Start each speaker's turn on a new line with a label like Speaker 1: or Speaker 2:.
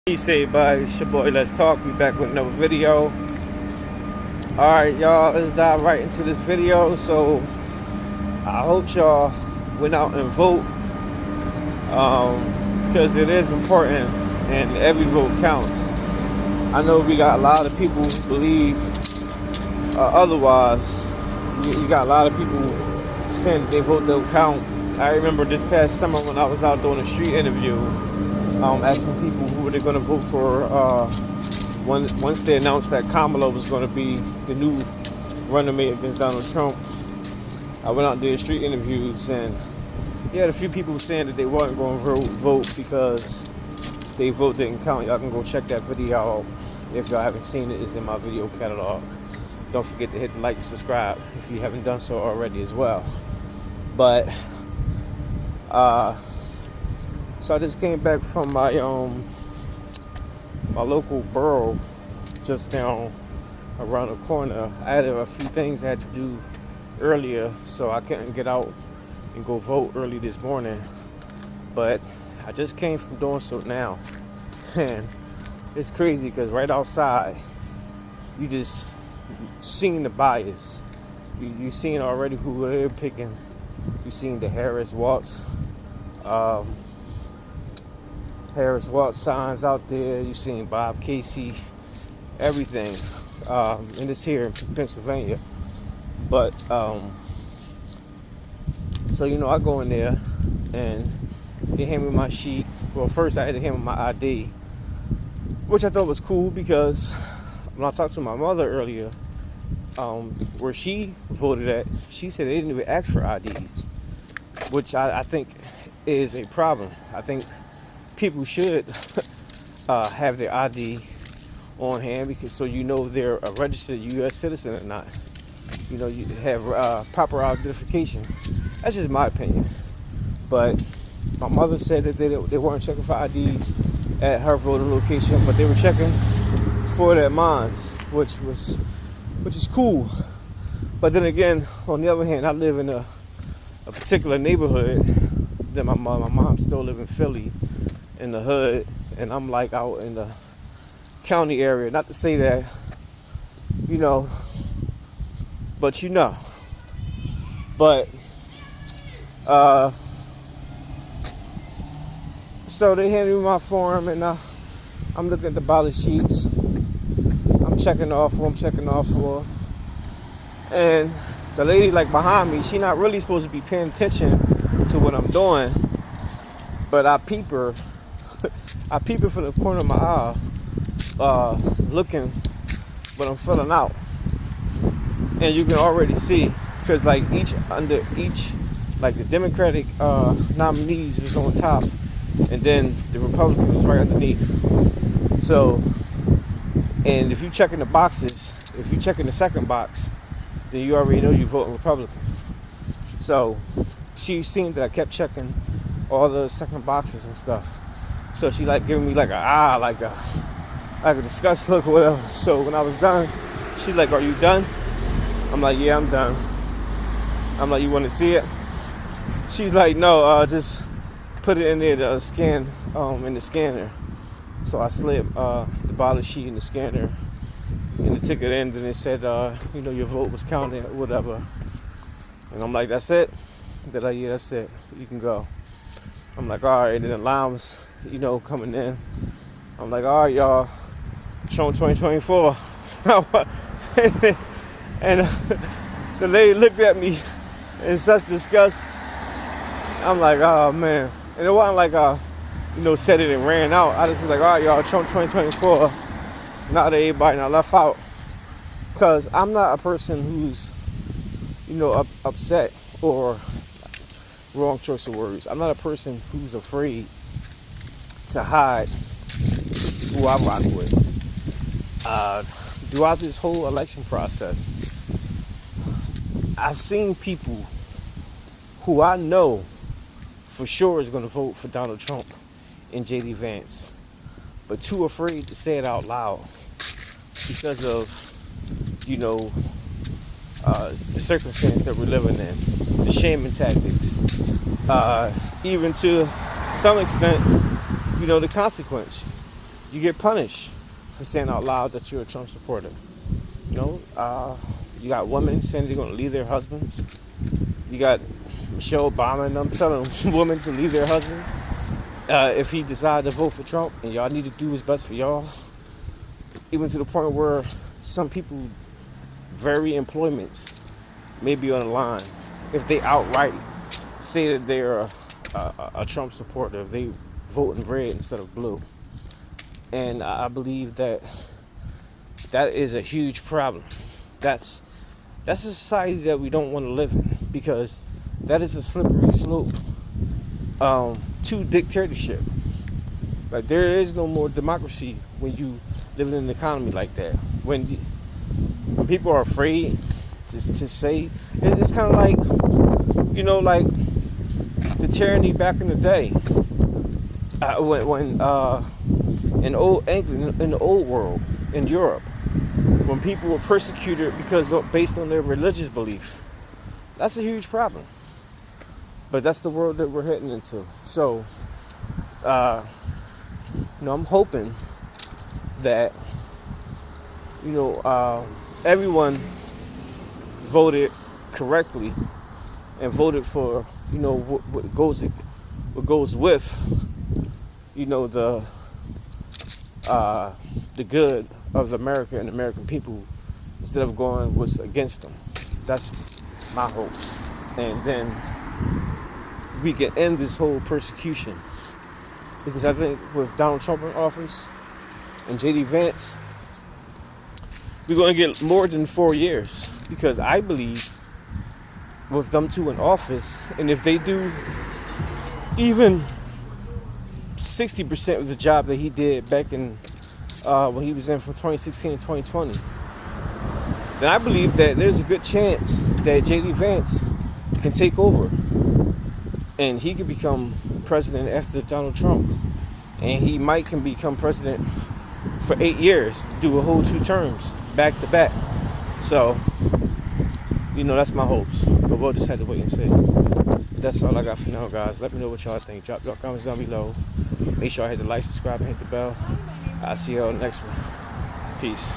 Speaker 1: Peace, everybody. It's your boy, Let's Talk. We back with another video. Alright, y'all, let's dive right into this video. So, I hope y'all went out and vote because it is important and every vote counts. I know we got a lot of people who believe otherwise. You got a lot of people saying that their vote don't count. I remember this past summer when I was out doing a street interview, asking people who were they going to vote for once they announced that Kamala was going to be the new running mate against Donald Trump. I went out and did street interviews, and you had a few people saying that they weren't going to vote because their vote didn't count. Y'all can go check that video out if y'all haven't seen it. It's in my video catalog. Don't forget to hit the like and subscribe if you haven't done so already as well. But so I just came back from my local borough just down around the corner. I had a few things I had to do earlier, so I couldn't get out and go vote early this morning. But I just came from doing so now, and it's crazy because right outside, you just seeing the bias. You seeing already who they're picking. You seeing the Harris Watts signs out there. You seen Bob Casey, everything, and it's here in Pennsylvania. But so I go in there and they hand me my sheet. Well, first I had to hand me my ID, which I thought was cool because when I talked to my mother earlier, where she voted at, she said they didn't even ask for IDs, which I think is a problem. I think people should have their ID on hand because so they're a registered U.S. citizen or not. You have proper identification. That's just my opinion. But my mother said that they weren't checking for IDs at her voting location, but they were checking for it at mine, which is cool. But then again, on the other hand, I live in a particular neighborhood that my mom still live in Philly, in the hood, and I'm like out in the county area. Not to say that, but But so they handed me my form, and I'm looking at the ballot sheets. I'm checking off for. And the lady behind me, she not really supposed to be paying attention to what I'm doing, but I peep her from the corner of my eye, looking what I'm filling out. And you can already see, because the Democratic nominees was on top, and then the Republican was right underneath. So, and if you check in the boxes, if you check in the second box, then you already know you're voting Republican. So she seen that I kept checking all the second boxes and stuff. So she giving me like a disgust look or whatever. So when I was done, she's like, "Are you done?" I'm like, "Yeah, I'm done." I'm like, "You want to see it?" She's like, "No, just put it in there to scan in the scanner." So I slid the ballot sheet in the scanner and the ticket in, and it said, your vote was counted, or whatever. And I'm like, "That's it?" Yeah, that's it. You can go. I'm like, "All right." And then the line was, coming in. I'm like, "All right, y'all, Trump 2024. And the lady looked at me in such disgust. I'm like, "Oh, man." And it wasn't like, said it and ran out. I just was like, "All right, y'all, Trump 2024. Not that everybody not left out." Because I'm not a person who's, upset or wrong choice of words. I'm not a person who's afraid to hide who I rock with. Throughout this whole election process, I've seen people who I know for sure is going to vote for Donald Trump and J.D. Vance, but too afraid to say it out loud because of, the circumstance that we're living in, the shaming tactics, even to some extent, the consequence. you get punished for saying out loud that you're a Trump supporter. You know, you got women saying they're going to leave their husbands. You got Michelle Obama and them telling women to leave their husbands if he decided to vote for Trump, and y'all need to do what's best for y'all. Even to the point where some people, very employments, may be on the line if they outright say that they're a Trump supporter, if they vote in red instead of blue. And I believe that is a huge problem. That's a society that we don't want to live in, because that is a slippery slope to dictatorship. Like, there is no more democracy when you live in an economy like that. When people are afraid to say, it's kind of like, like the tyranny back in the day. When in old England, in the old world, in Europe, when people were persecuted based on their religious belief. That's a huge problem. But that's the world that we're heading into. So, I'm hoping that, everyone voted correctly and voted for, what goes with, the good of America and American people, instead of going what's against them. That's my hopes. And then we can end this whole persecution. Because I think with Donald Trump in office and J.D. Vance, we're going to get more than 4 years. Because I believe with them two in office, and if they do even 60% of the job that he did back in when he was in from 2016 to 2020, then I believe that there's a good chance that J.D. Vance can take over and he could become president after Donald Trump, and he can become president for 8 years, do a whole 2 terms back to back. So, that's my hopes, but we'll just have to wait and see. That's all I got for now, guys. Let me know what y'all think. Drop your comments down below. Make sure I hit the like, subscribe, and hit the bell. I'll see y'all next one. Peace.